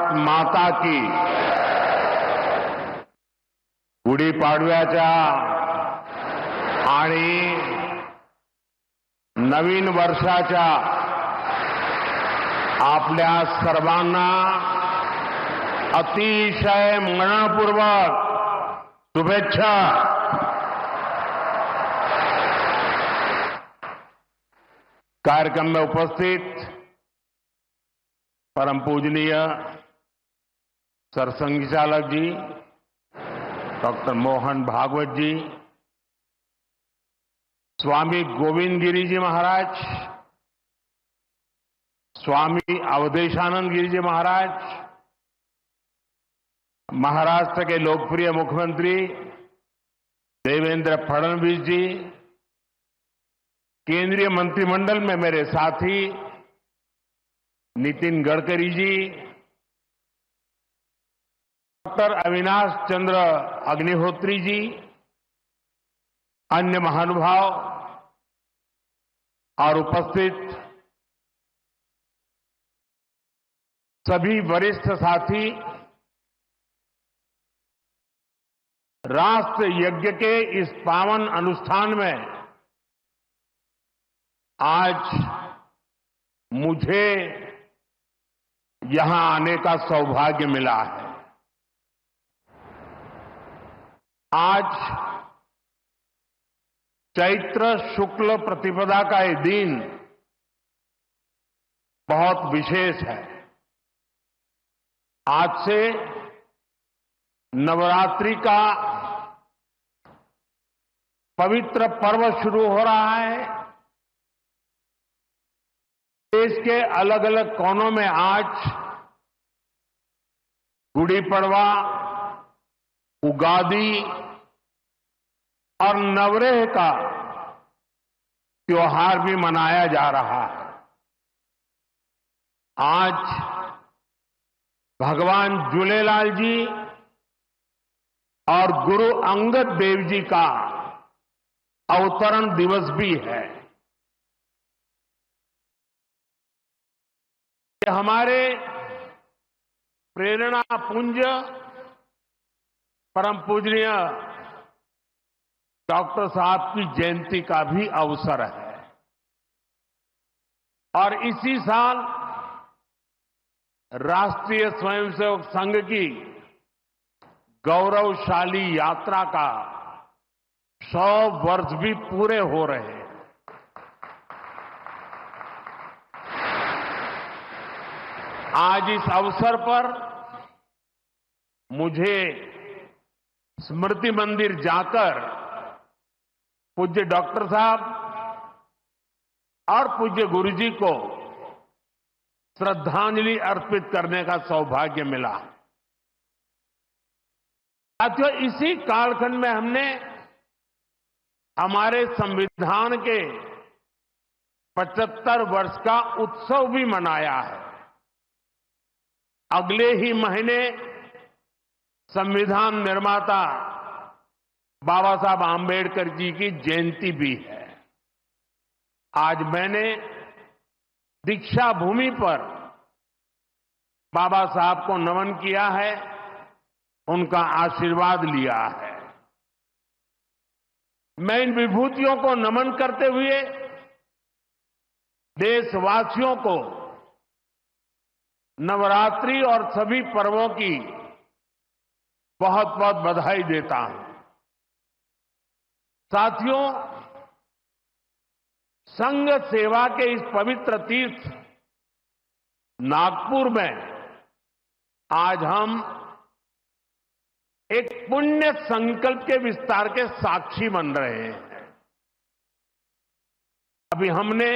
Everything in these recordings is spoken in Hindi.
भारत माता की गुढीपाडव्याच्या आणि नवीन वर्षाच्या आपल्या सर्वांना अतिशय मनपूर्वक शुभेच्छा। कार्यक्रम में उपस्थित परम पूजनीय सरसंघचालक जी डॉक्टर मोहन भागवत जी, स्वामी गोविंद गिरी जी महाराज, स्वामी अवधेशानंद गिरी जी महाराज, महाराष्ट्र के लोकप्रिय मुख्यमंत्री देवेंद्र फडणवीस जी, केंद्रीय मंत्रिमंडल में मेरे साथी नितिन गडकरी जी, डॉक्टर अविनाश चंद्र अग्निहोत्री जी, अन्य महानुभाव और उपस्थित सभी वरिष्ठ साथी, राष्ट्र यज्ञ के इस पावन अनुष्ठान में आज मुझे यहां आने का सौभाग्य मिला है। आज चैत्र शुक्ल प्रतिपदा का ये दिन बहुत विशेष है। आज से नवरात्रि का पवित्र पर्व शुरू हो रहा है। देश के अलग अलग कोनों में आज गुड़ी पड़वा, उगादी और नवरेह का त्योहार भी मनाया जा रहा है। आज भगवान झूलेलाल जी और गुरु अंगद देव जी का अवतरण दिवस भी है। ये हमारे प्रेरणा पुंज परम पूजनीय डॉक्टर साहब की जयंती का भी अवसर है और इसी साल राष्ट्रीय स्वयंसेवक संघ की गौरवशाली यात्रा का 100 वर्ष भी पूरे हो रहे हैं। आज इस अवसर पर मुझे स्मृति मंदिर जाकर पूज्य डॉक्टर साहब और पूज्य गुरुजी को श्रद्धांजलि अर्पित करने का सौभाग्य मिला। साथियों, इसी कालखंड में हमने हमारे संविधान के 75 वर्ष का उत्सव भी मनाया है। अगले ही महीने संविधान निर्माता बाबा साहब आंबेडकर जी की जयंती भी है। आज मैंने दीक्षा भूमि पर बाबा साहब को नमन किया है, उनका आशीर्वाद लिया है। मैं इन विभूतियों को नमन करते हुए देशवासियों को नवरात्रि और सभी पर्वों की बहुत बहुत बधाई देता हूं। साथियों, संघ सेवा के इस पवित्र तीर्थ नागपुर में आज हम एक पुण्य संकल्प के विस्तार के साक्षी बन रहे हैं। अभी हमने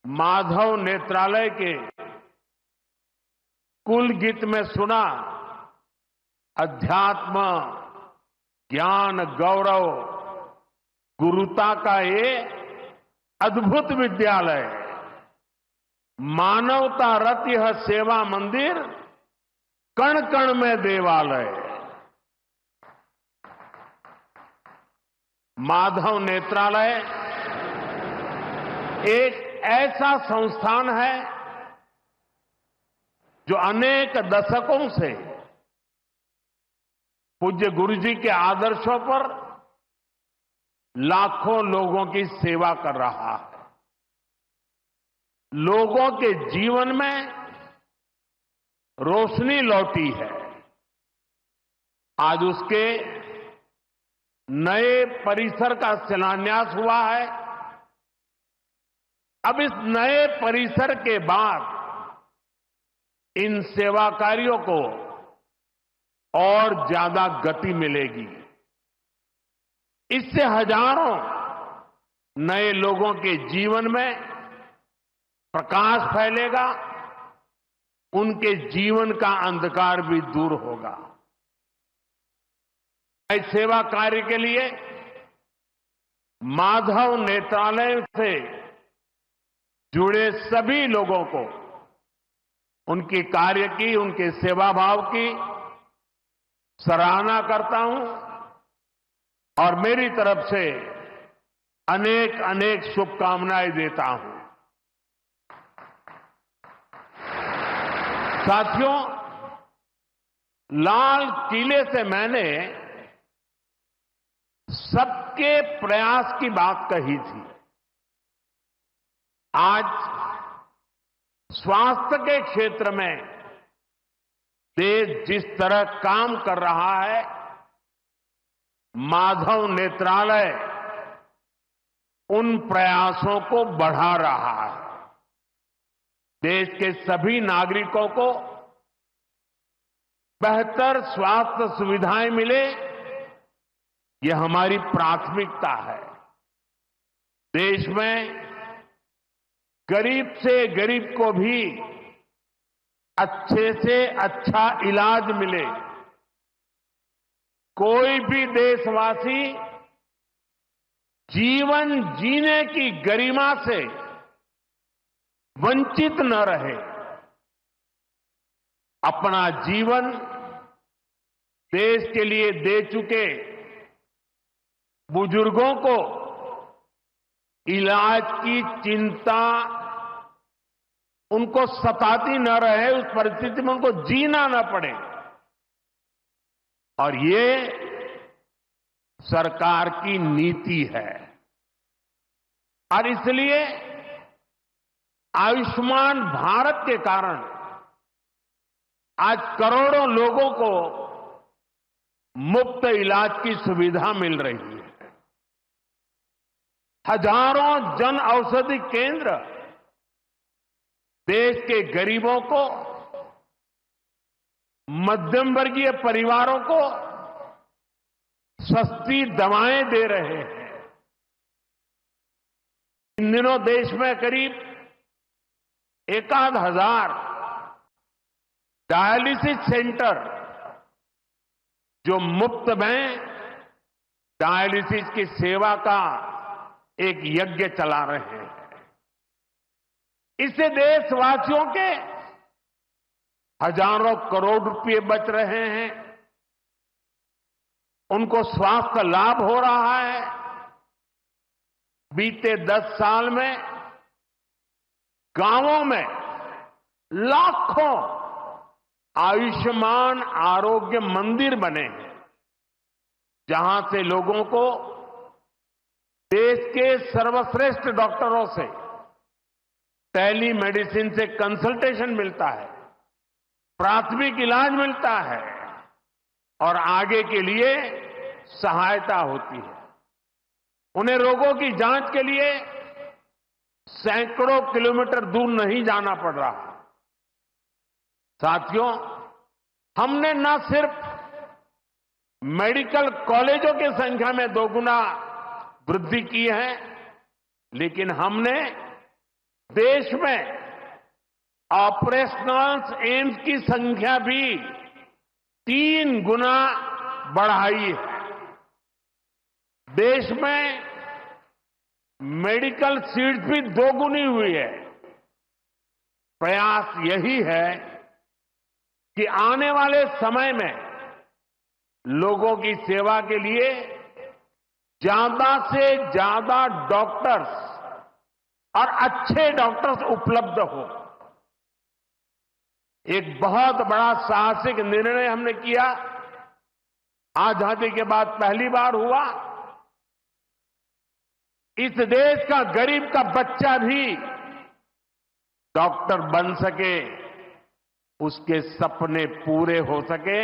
माधव नेत्रालय के कुल गीत में सुना, अध्यात्म, ज्ञान, गौरव, गुरुता का ये अद्भुत विद्यालय, मानवता रत यह सेवा मंदिर, कण कण में देवालय। माधव नेत्रालय एक ऐसा संस्थान है जो अनेक दशकों से पूज्य गुरु जी के आदर्शों पर लाखों लोगों की सेवा कर रहा है। लोगों के जीवन में रोशनी लौटी है। आज उसके नए परिसर का शिलान्यास हुआ है। अब इस नए परिसर के बाद इन सेवा कार्यों को और ज्यादा गति मिलेगी। इससे हजारों नए लोगों के जीवन में प्रकाश फैलेगा, उनके जीवन का अंधकार भी दूर होगा। इस सेवा कार्य के लिए माधव नेत्रालय से जुड़े सभी लोगों को उनके कार्य की, उनके सेवा भाव की सराहना करता हूं और मेरी तरफ से अनेक अनेक शुभकामनाएं देता हूं। साथियों, लाल किले से मैंने सबके प्रयास की बात कही थी। आज स्वास्थ्य के क्षेत्र में देश जिस तरह काम कर रहा है, माधव नेत्रालय उन प्रयासों को बढ़ा रहा है। देश के सभी नागरिकों को बेहतर स्वास्थ्य सुविधाएं मिले, यह हमारी प्राथमिकता है। देश में गरीब से गरीब को भी अच्छे से अच्छा इलाज मिले। कोई भी देशवासी जीवन जीने की गरिमा से वंचित न रहे। अपना जीवन देश के लिए दे चुके बुजुर्गों को इलाज की चिंता उनको सताती न रहे, उस परिस्थिति में उनको जीना न पड़े। और ये सरकार की नीति है। और इसलिए आयुष्मान भारत के कारण आज करोड़ों लोगों को मुफ्त इलाज की सुविधा मिल रही है। हजारों जन औषधि केंद्र देश के गरीबों को, मध्यम वर्गीय परिवारों को सस्ती दवाएं दे रहे हैं। इन दिनों देश में करीब 1,000 डायलिसिस सेंटर जो मुफ्त में डायलिसिस की सेवा का एक यज्ञ चला रहे हैं। इससे देशवासियों के हजारों करोड़ रुपए बच रहे हैं, उनको स्वास्थ्य लाभ हो रहा है। बीते 10 साल में गांवों में लाखों आयुष्मान आरोग्य मंदिर बने हैं, जहां से लोगों को देश के सर्वश्रेष्ठ डॉक्टरों से टेली मेडिसिन से कंसल्टेशन मिलता है, प्राथमिक इलाज मिलता है और आगे के लिए सहायता होती है। उन्हें रोगों की जांच के लिए सैकड़ों किलोमीटर दूर नहीं जाना पड़ रहा। साथियों, हमने न सिर्फ मेडिकल कॉलेजों की संख्या में 2 गुना वृद्धि की है, लेकिन हमने देश में ऑपरेशनल एम्स की संख्या भी 3 गुना बढ़ाई है। देश में मेडिकल सीट्स भी 2 गुनी हुई है। प्रयास यही है कि आने वाले समय में लोगों की सेवा के लिए ज्यादा से ज्यादा डॉक्टर्स और अच्छे डॉक्टर्स उपलब्ध हो। एक बहुत बड़ा साहसिक निर्णय हमने किया। आजादी के बाद पहली बार हुआ। इस देश का गरीब का बच्चा भी डॉक्टर बन सके, उसके सपने पूरे हो सके,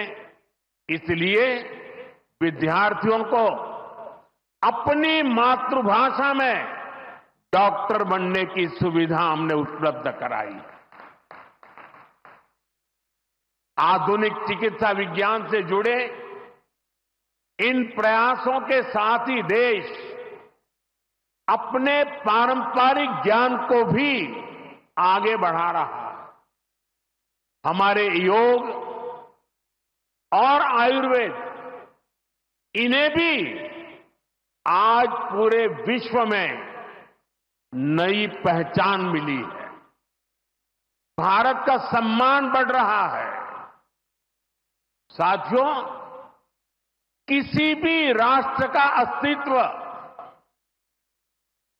इसलिए विद्यार्थियों को अपनी मातृभाषा में डॉक्टर बनने की सुविधा हमने उपलब्ध कराई। आधुनिक चिकित्सा विज्ञान से जुड़े इन प्रयासों के साथ ही देश अपने पारंपरिक ज्ञान को भी आगे बढ़ा रहा है। हमारे योग और आयुर्वेद, इन्हें भी आज पूरे विश्व में नई पहचान मिली है। भारत का सम्मान बढ़ रहा है। साथियों, किसी भी राष्ट्र का अस्तित्व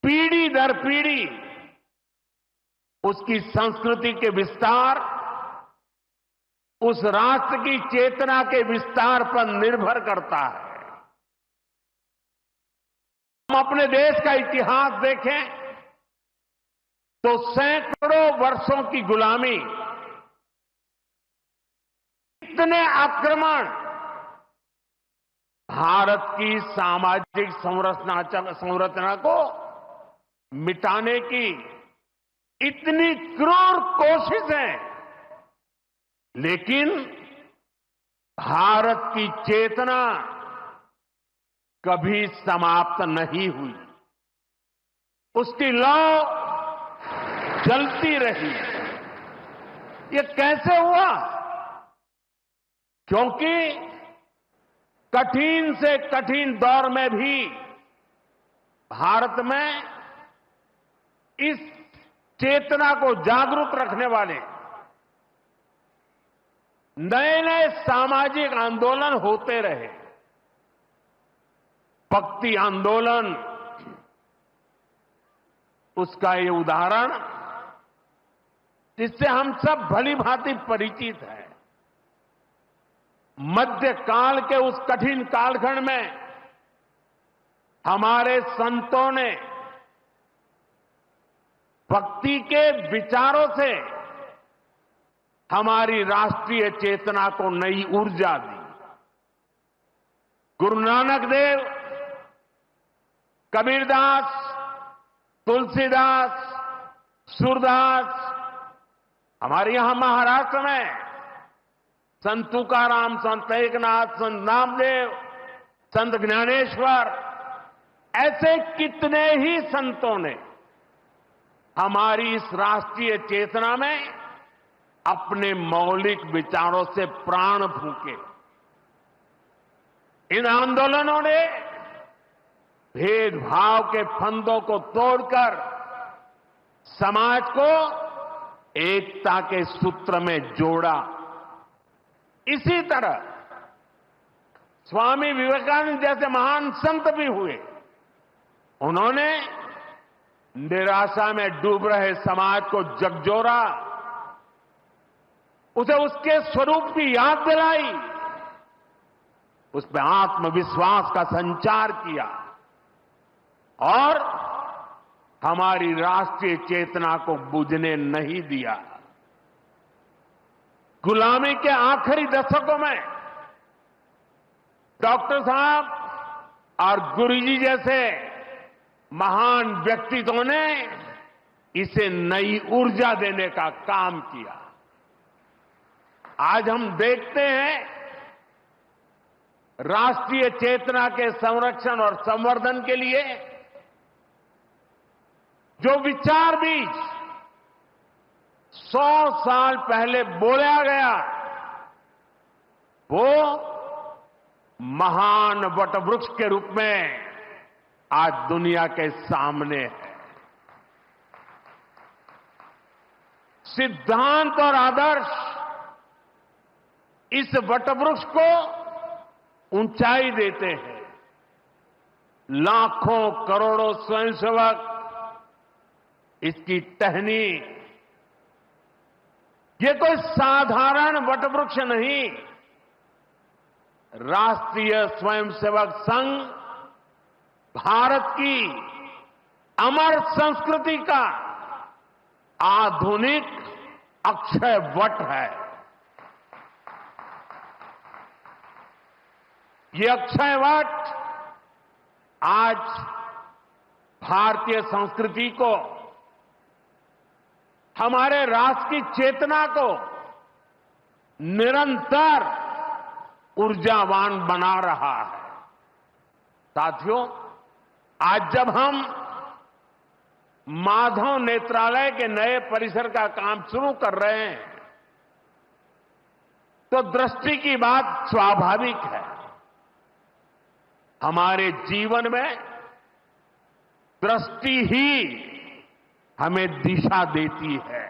पीढ़ी दर पीढ़ी उसकी संस्कृति के विस्तार, उस राष्ट्र की चेतना के विस्तार पर निर्भर करता है। हम अपने देश का इतिहास देखें तो सैकड़ों वर्षों की गुलामी, इतने आक्रमण, भारत की सामाजिक संरचना को मिटाने की इतनी क्रूर कोशिशें, लेकिन भारत की चेतना कभी समाप्त नहीं हुई। उसकी लौ जलती रही। ये कैसे हुआ? क्योंकि कठिन से कठिन दौर में भी भारत में इस चेतना को जागरूक रखने वाले नए नए सामाजिक आंदोलन होते रहे। भक्ति आंदोलन, उसका ये उदाहरण जिससे हम सब भली भांति परिचित हैं। मध्यकाल के उस कठिन कालखंड में हमारे संतों ने भक्ति के विचारों से हमारी राष्ट्रीय चेतना को नई ऊर्जा दी। गुरु नानक देव, कबीरदास, तुलसीदास, सूरदास, हमारे यहां महाराष्ट्र में संत तुकाराम, संत एकनाथ, संत नामदेव, संत ज्ञानेश्वर, ऐसे कितने ही संतों ने हमारी इस राष्ट्रीय चेतना में अपने मौलिक विचारों से प्राण फूंके। इन आंदोलनों ने भेदभाव के फंदों को तोड़कर समाज को एकता के सूत्र में जोड़ा। इसी तरह स्वामी विवेकानंद जैसे महान संत भी हुए। उन्होंने निराशा में डूब रहे समाज को झकझोरा, उसे उसके स्वरूप की याद दिलाई, उसमें आत्मविश्वास का संचार किया और हमारी राष्ट्रीय चेतना को बुझने नहीं दिया। गुलामी के आखिरी दशकों में डॉक्टर साहब और गुरुजी जैसे महान व्यक्तित्वों ने इसे नई ऊर्जा देने का काम किया। आज हम देखते हैं राष्ट्रीय चेतना के संरक्षण और संवर्धन के लिए जो विचार बीज 100 साल पहले बोला गया, वो महान वटवृक्ष के रूप में आज दुनिया के सामने है। सिद्धांत और आदर्श इस वटवृक्ष को ऊंचाई देते हैं। लाखों करोड़ों स्वयंसेवक इसकी टहनी ये कोई साधारण वटवृक्ष नहीं, राष्ट्रीय स्वयंसेवक संघ भारत की अमर संस्कृति का आधुनिक अक्षय वट है। ये अक्षय वट आज भारतीय संस्कृति को, हमारे राष्ट्र की चेतना को निरंतर ऊर्जावान बना रहा है। साथियों, आज जब हम माधव नेत्रालय के नए परिसर का काम शुरू कर रहे हैं तो दृष्टि की बात स्वाभाविक है। हमारे जीवन में दृष्टि ही हमें दिशा देती है।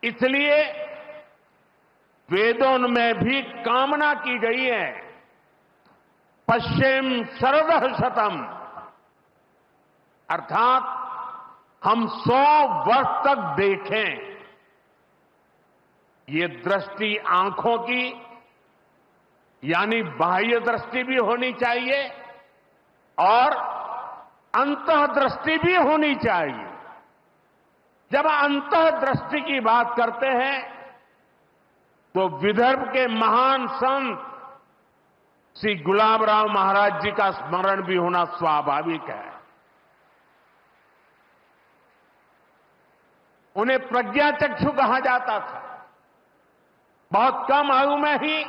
इसलिए वेदों में भी कामना की गई है, पश्चिम शरदः शतम, अर्थात हम 100 वर्ष तक देखें। ये दृष्टि आंखों की यानी बाह्य दृष्टि भी होनी चाहिए और अंतः दृष्टि भी होनी चाहिए। जब अंतः दृष्टि की बात करते हैं तो विदर्भ के महान संत श्री गुलाबराव महाराज जी का स्मरण भी होना स्वाभाविक है। उन्हें प्रज्ञाचक्षु कहा जाता था। बहुत कम आयु में ही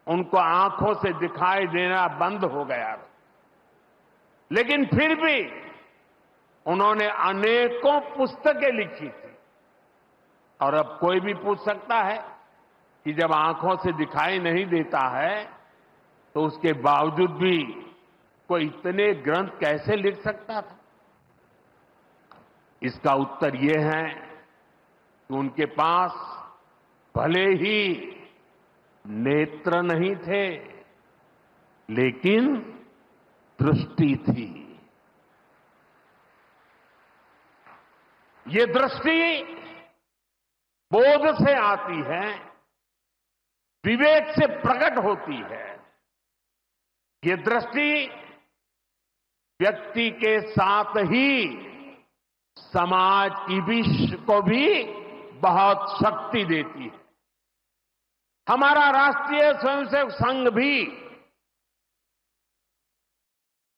उनको आंखों से दिखाई देना बंद हो गया, लेकिन फिर भी उन्होंने अनेकों पुस्तकें लिखी थी। और अब कोई भी पूछ सकता है कि जब आंखों से दिखाई नहीं देता है तो उसके बावजूद भी कोई इतने ग्रंथ कैसे लिख सकता था? इसका उत्तर यह है कि उनके पास भले ही नेत्र नहीं थे, लेकिन दृष्टि थी। ये दृष्टि बोध से आती है, विवेक से प्रकट होती है। ये दृष्टि व्यक्ति के साथ ही समाज को भी बहुत शक्ति देती है। हमारा राष्ट्रीय स्वयंसेवक संघ भी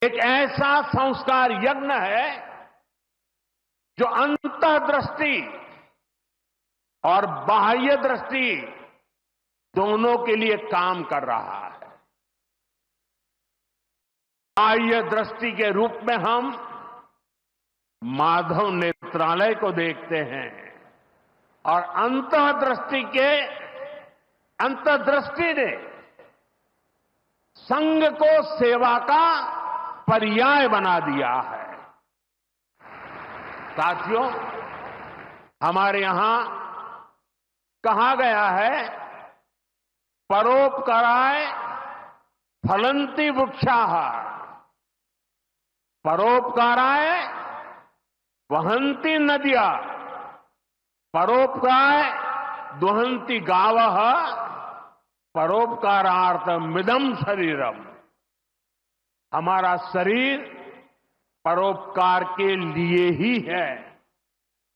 एक ऐसा संस्कार यज्ञ है जो अंतर्दृष्टि और बाह्य दृष्टि दोनों के लिए काम कर रहा है। बाह्य दृष्टि के रूप में हम माधव नेत्रालय को देखते हैं और अंतर्दृष्टि ने संघ को सेवा का पर्याय बना दिया है। साथियों, हमारे यहां कहा गया है, परोपकाराय फलंति वृक्षाः, परोपकाराय वहन्ति नद्यः, परोपकाराय दुहन्ति गावः, परोपकारार्थमिदं शरीरम। हमारा शरीर परोपकार के लिए ही है,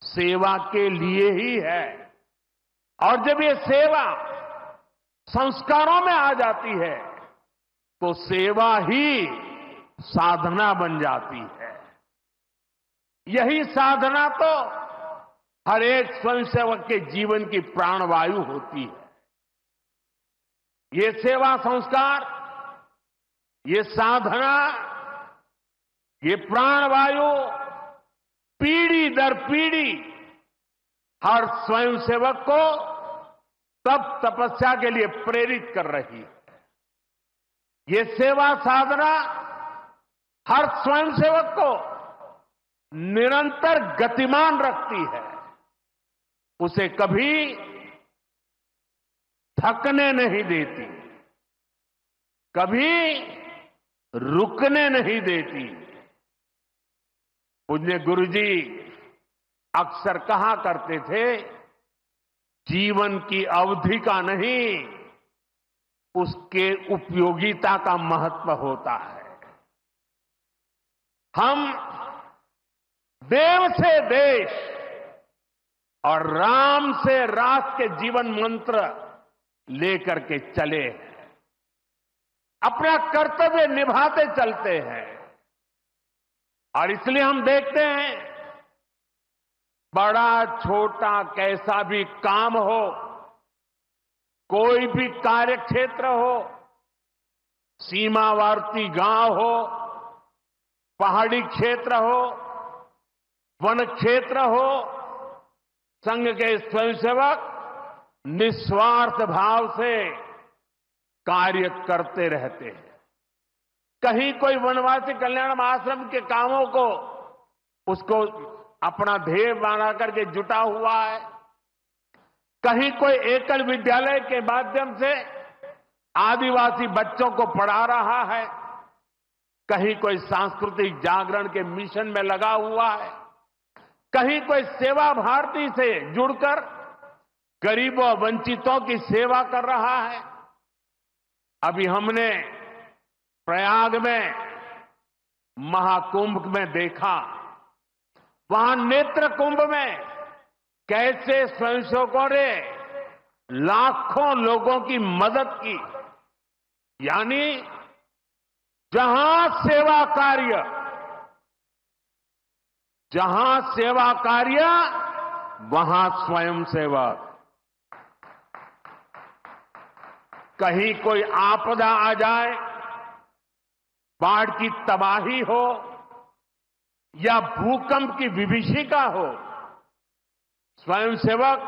सेवा के लिए ही है। और जब ये सेवा संस्कारों में आ जाती है तो सेवा ही साधना बन जाती है। यही साधना तो हर एक स्वयंसेवक के जीवन की प्राणवायु होती है। ये सेवा संस्कार, ये साधना, ये प्राणवायु पीढ़ी दर पीढ़ी हर स्वयंसेवक को तप तपस्या के लिए प्रेरित कर रही है। ये सेवा साधना हर स्वयंसेवक को निरंतर गतिमान रखती है, उसे कभी थकने नहीं देती, कभी रुकने नहीं देती। पूज्य गुरुजी अक्सर कहा करते थे, जीवन की अवधि का नहीं, उसके उपयोगिता का महत्व होता है। हम देव से देश और राम से राष्ट्र के जीवन मंत्र लेकर के चले हैं, अपना कर्तव्य निभाते चलते हैं। और इसलिए हम देखते हैं, बड़ा छोटा कैसा भी काम हो, कोई भी कार्य क्षेत्र हो, सीमावर्ती गांव हो, पहाड़ी क्षेत्र हो, वन क्षेत्र हो, संघ के स्वयंसेवक निस्वार्थ भाव से कार्य करते रहते हैं। कहीं कोई वनवासी कल्याण आश्रम के कामों को उसको अपना ध्येय बना करके जुटा हुआ है, कहीं कोई एकल विद्यालय के माध्यम से आदिवासी बच्चों को पढ़ा रहा है, कहीं कोई सांस्कृतिक जागरण के मिशन में लगा हुआ है, कहीं कोई सेवा भारती से जुड़कर गरीबों वंचितों की सेवा कर रहा है। अभी हमने प्रयाग में महाकुंभ में देखा, वहां नेत्र कुंभ में कैसे स्वयंसेवकों ने लाखों लोगों की मदद की। यानी जहां सेवा कार्य वहां स्वयंसेवक। कहीं कोई आपदा आ जाए, बाढ़ की तबाही हो या भूकंप की विभीषिका हो, स्वयंसेवक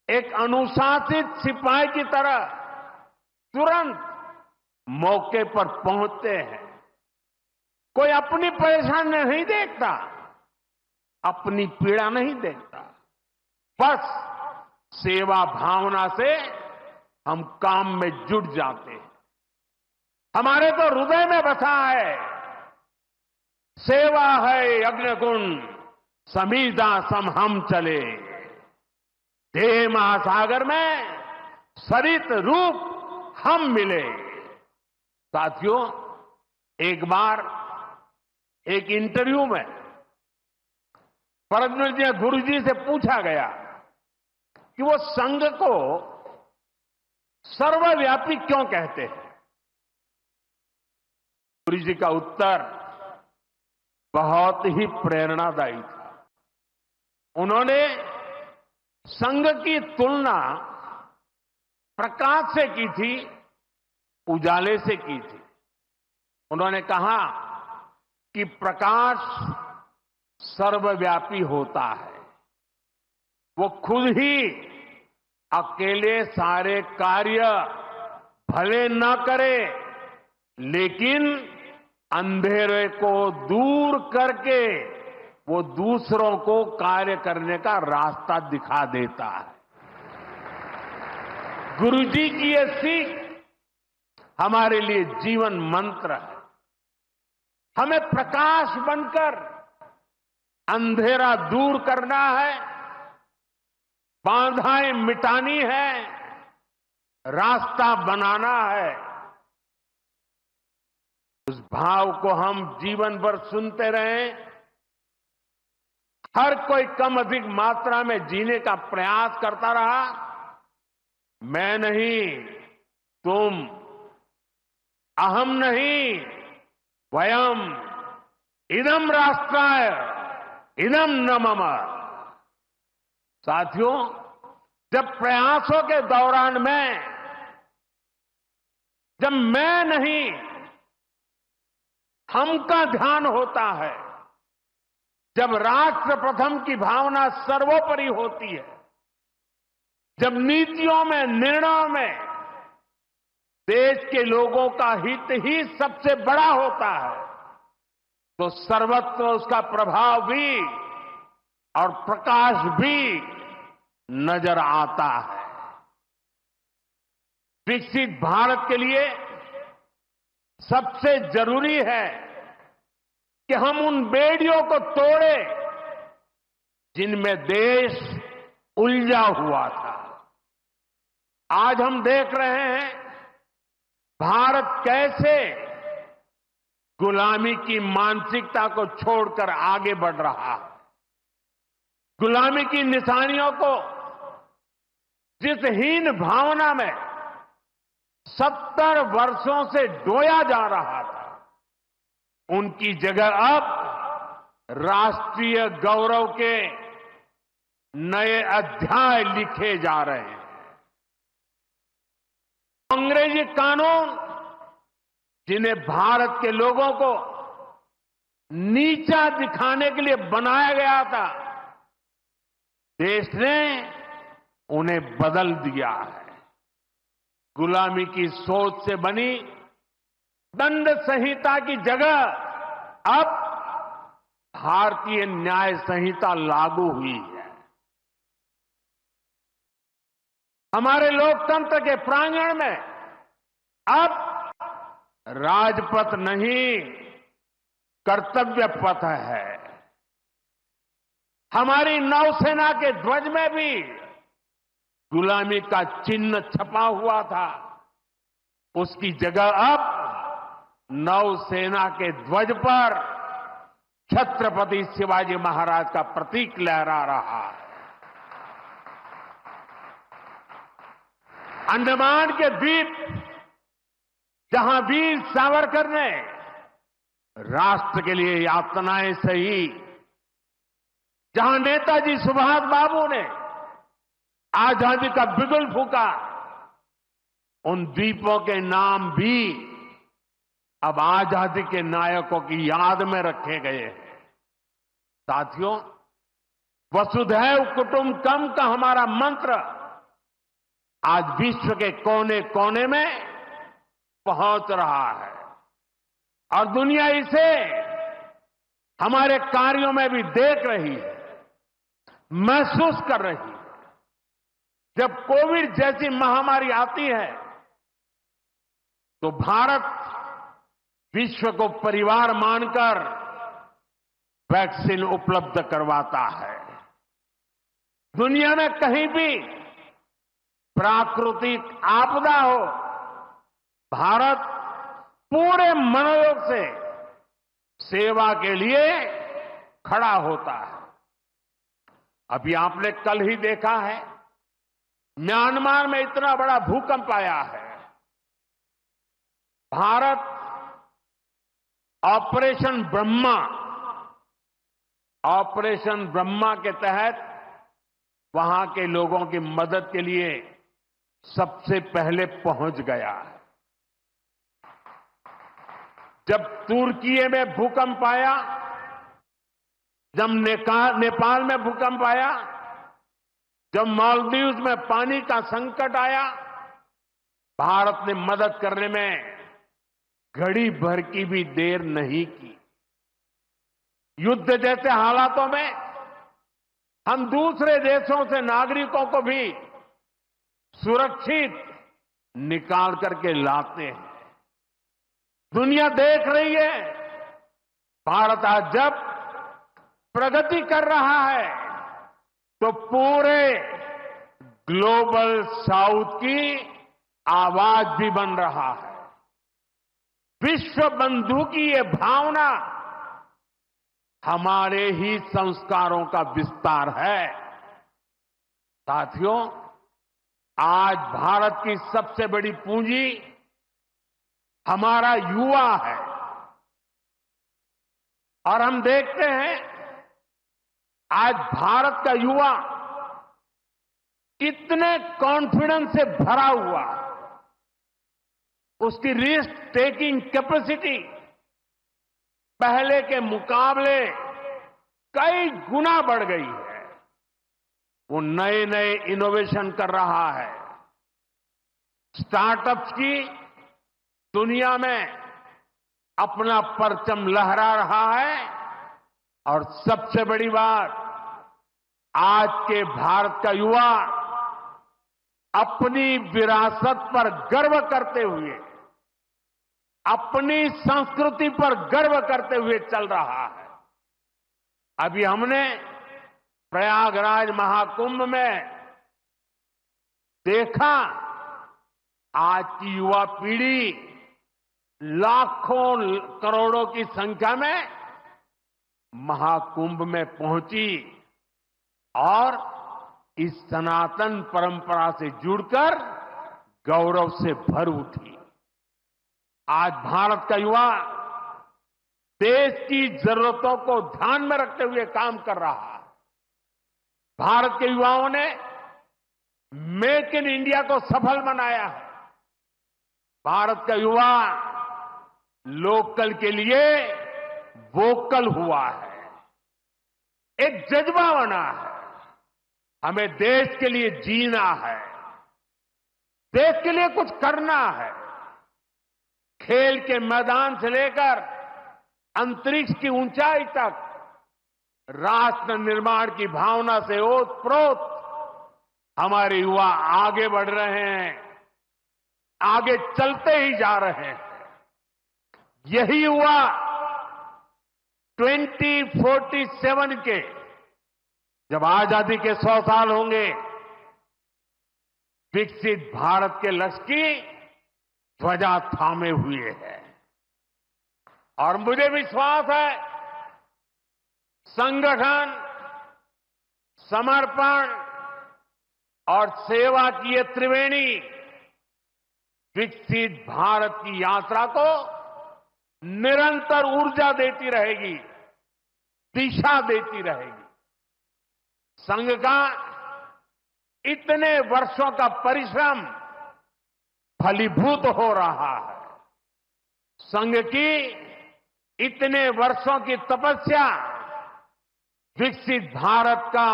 एक अनुशासित सिपाही की तरह तुरंत मौके पर पहुंचते हैं। कोई अपनी परेशानी नहीं देखता, अपनी पीड़ा नहीं देखता, बस सेवा भावना से हम काम में जुट जाते हैं। हमारे तो हृदय में बसा है, सेवा है अग्निकुंड समीधा सम हम चले, देह महासागर में सरित रूप हम मिले। साथियों, एक बार एक इंटरव्यू में परमवीर गुरु जी से पूछा गया कि वो संघ को सर्वव्यापी क्यों कहते हैं। गुरु जी का उत्तर बहुत ही प्रेरणादायी था। उन्होंने संघ की तुलना प्रकाश से की थी, उजाले से की थी। उन्होंने कहा कि प्रकाश सर्वव्यापी होता है, वो खुद ही अकेले सारे कार्य भले न करे, लेकिन अंधेरे को दूर करके वो दूसरों को कार्य करने का रास्ता दिखा देता है। गुरुजी की ये सीख हमारे लिए जीवन मंत्र है। हमें प्रकाश बनकर अंधेरा दूर करना है, बाधाएं मिटानी है, रास्ता बनाना है। उस भाव को हम जीवन भर सुनते रहें। हर कोई कम अधिक मात्रा में जीने का प्रयास करता रहा। मैं नहीं, तुम, अहम नहीं, वयम, इदम राष्ट्राय, इदम न मम। साथियों, जब प्रयासों के दौरान जब मैं नहीं, हम का ध्यान होता है, जब राष्ट्र प्रथम की भावना सर्वोपरि होती है, जब नीतियों में, निर्णयों में देश के लोगों का हित ही सबसे बड़ा होता है, तो सर्वत्र उसका प्रभाव भी और प्रकाश भी नजर आता है। विकसित भारत के लिए सबसे जरूरी है कि हम उन बेड़ियों को तोड़ें जिनमें देश उलझा हुआ था। आज हम देख रहे हैं भारत कैसे गुलामी की मानसिकता को छोड़कर आगे बढ़ रहा है। गुलामी की निशानियों को जिस हीन भावना में 70 वर्षों से डोया जा रहा था, उनकी जगह अब राष्ट्रीय गौरव के नए अध्याय लिखे जा रहे हैं। अंग्रेजी कानून जिन्हें भारत के लोगों को नीचा दिखाने के लिए बनाया गया था, देश ने उन्हें बदल दिया है। गुलामी की सोच से बनी दंड संहिता की जगह अब भारतीय न्याय संहिता लागू हुई है। हमारे लोकतंत्र के प्रांगण में अब राजपथ नहीं, कर्तव्य पथ है। हमारी नौसेना के ध्वज में भी गुलामी का चिन्ह छपा हुआ था, उसकी जगह अब नौसेना के ध्वज पर छत्रपति शिवाजी महाराज का प्रतीक लहरा रहा है। अंडमान के द्वीप जहां वीर सावरकर ने राष्ट्र के लिए यातनाएं सही, जहां नेताजी सुभाष बाबू ने आजादी का बिगुल फूंका, उन द्वीपों के नाम भी अब आजादी के नायकों की याद में रखे गए हैं। साथियों, वसुधैव कुटुंबकम का हमारा मंत्र आज विश्व के कोने कोने में पहुंच रहा है और दुनिया इसे हमारे कार्यों में भी देख रही है, महसूस कर रही है। जब कोविड जैसी महामारी आती है तो भारत विश्व को परिवार मानकर वैक्सीन उपलब्ध करवाता है। दुनिया में कहीं भी प्राकृतिक आपदा हो, भारत पूरे मनोयोग से सेवा के लिए खड़ा होता है। अभी आपने कल ही देखा है, म्यांमार में इतना बड़ा भूकंप आया है। भारत ऑपरेशन ब्रह्मा के तहत वहां के लोगों की मदद के लिए सबसे पहले पहुंच गया है। जब तुर्की में भूकंप आया, जब नेपाल में भूकंप आया, जब मालदीव्स में पानी का संकट आया, भारत ने मदद करने में घड़ी भर की भी देर नहीं की। युद्ध जैसे हालातों में हम दूसरे देशों से नागरिकों को भी सुरक्षित निकाल करके लाते हैं। दुनिया देख रही है, भारत आज जब प्रगति कर रहा है तो पूरे ग्लोबल साउथ की आवाज भी बन रहा है। विश्व बंधु की ये भावना हमारे ही संस्कारों का विस्तार है। साथियों, आज भारत की सबसे बड़ी पूंजी हमारा युवा है और हम देखते हैं आज भारत का युवा इतने कॉन्फिडेंस से भरा हुआ, उसकी रिस्क टेकिंग कैपेसिटी पहले के मुकाबले कई गुना बढ़ गई है। वो नए नए इनोवेशन कर रहा है, स्टार्टअप्स की दुनिया में अपना परचम लहरा रहा है और सबसे बड़ी बात, आज के भारत का युवा अपनी विरासत पर गर्व करते हुए, अपनी संस्कृति पर गर्व करते हुए चल रहा है। अभी हमने प्रयागराज महाकुंभ में देखा आज की युवा पीढ़ी लाखों करोड़ों की संख्या में महाकुंभ में पहुंची और इस सनातन परंपरा से जुड़कर गौरव से भर उठी। आज भारत का युवा देश की जरूरतों को ध्यान में रखते हुए काम कर रहा है। भारत के युवाओं ने मेक इन इंडिया को सफल बनाया है। भारत का युवा लोकल के लिए वोकल हुआ है, एक जज्बा बना है। हमें देश के लिए जीना है, देश के लिए कुछ करना है। खेल के मैदान से लेकर अंतरिक्ष की ऊंचाई तक राष्ट्र निर्माण की भावना से ओतप्रोत हमारे युवा आगे बढ़ रहे हैं, आगे चलते ही जा रहे हैं। यही युवा 2047 के जब आजादी के 100 साल होंगे, विकसित भारत के लक्ष्य की ध्वजा थामे हुए है। और मुझे विश्वास है संगठन, समर्पण और सेवा की ये त्रिवेणी विकसित भारत की यात्रा को निरंतर ऊर्जा देती रहेगी, दिशा देती रहेगी। संघ का इतने वर्षों का परिश्रम फलीभूत हो रहा है। संघ की इतने वर्षों की तपस्या विकसित भारत का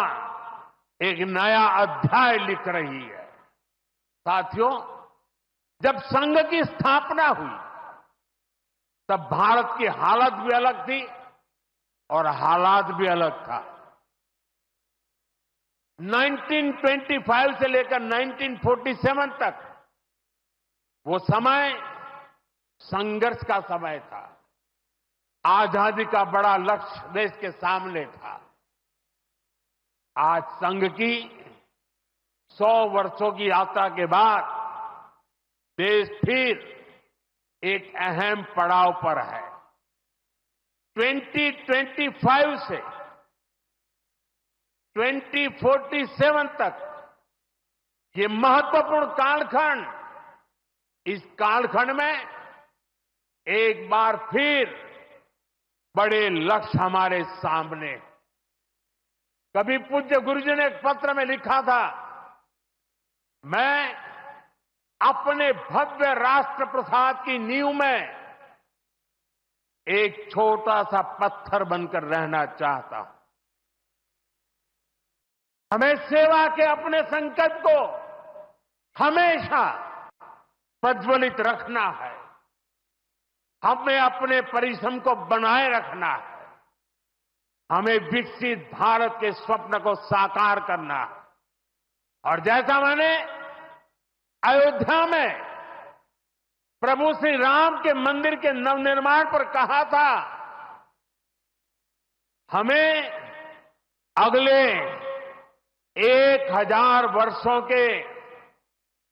एक नया अध्याय लिख रही है। साथियों, जब संघ की स्थापना हुई तब भारत की हालत भी अलग थी और हालात भी अलग था। 1925 से लेकर 1947 तक वो समय संघर्ष का समय था। आजादी का बड़ा लक्ष्य देश के सामने था। आज संघ की 100 वर्षों की यात्रा के बाद देश फिर एक अहम पड़ाव पर है। 2025 से 2047 तक ये महत्वपूर्ण कालखंड, इस कालखंड में एक बार फिर बड़े लक्ष्य हमारे सामने। कभी पूज्य गुरुजी ने एक पत्र में लिखा था, मैं अपने भव्य राष्ट्र प्रसाद की नींव में एक छोटा सा पत्थर बनकर रहना चाहता हूं। हमें सेवा के अपने संकल्प को हमेशा प्रज्वलित रखना है। हमें अपने परिश्रम को बनाए रखना है। हमें विकसित भारत के स्वप्न को साकार करना है। और जैसा मैंने अयोध्या में प्रभु श्री राम के मंदिर के नवनिर्माण पर कहा था, हमें अगले 1000 वर्षों के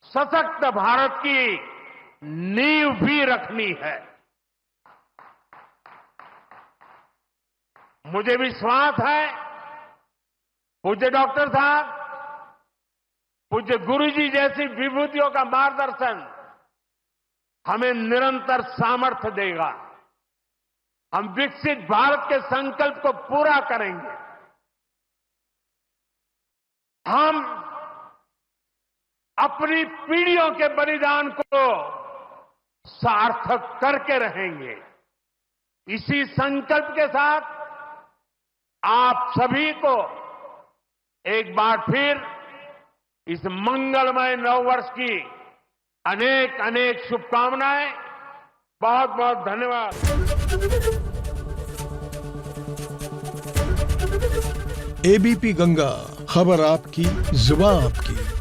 सशक्त भारत की नींव भी रखनी है। मुझे विश्वास है पूज्य डॉक्टर साहब, पूज्य गुरुजी जैसी विभूतियों का मार्गदर्शन हमें निरंतर सामर्थ्य देगा। हम विकसित भारत के संकल्प को पूरा करेंगे। हम अपनी पीढ़ियों के बलिदान को सार्थक करके रहेंगे। इसी संकल्प के साथ आप सभी को एक बार फिर इस मंगलमय नववर्ष की अनेक अनेक शुभकामनाएं। बहुत बहुत धन्यवाद। एबीपी गंगा, खबर आपकी, जुबान आपकी।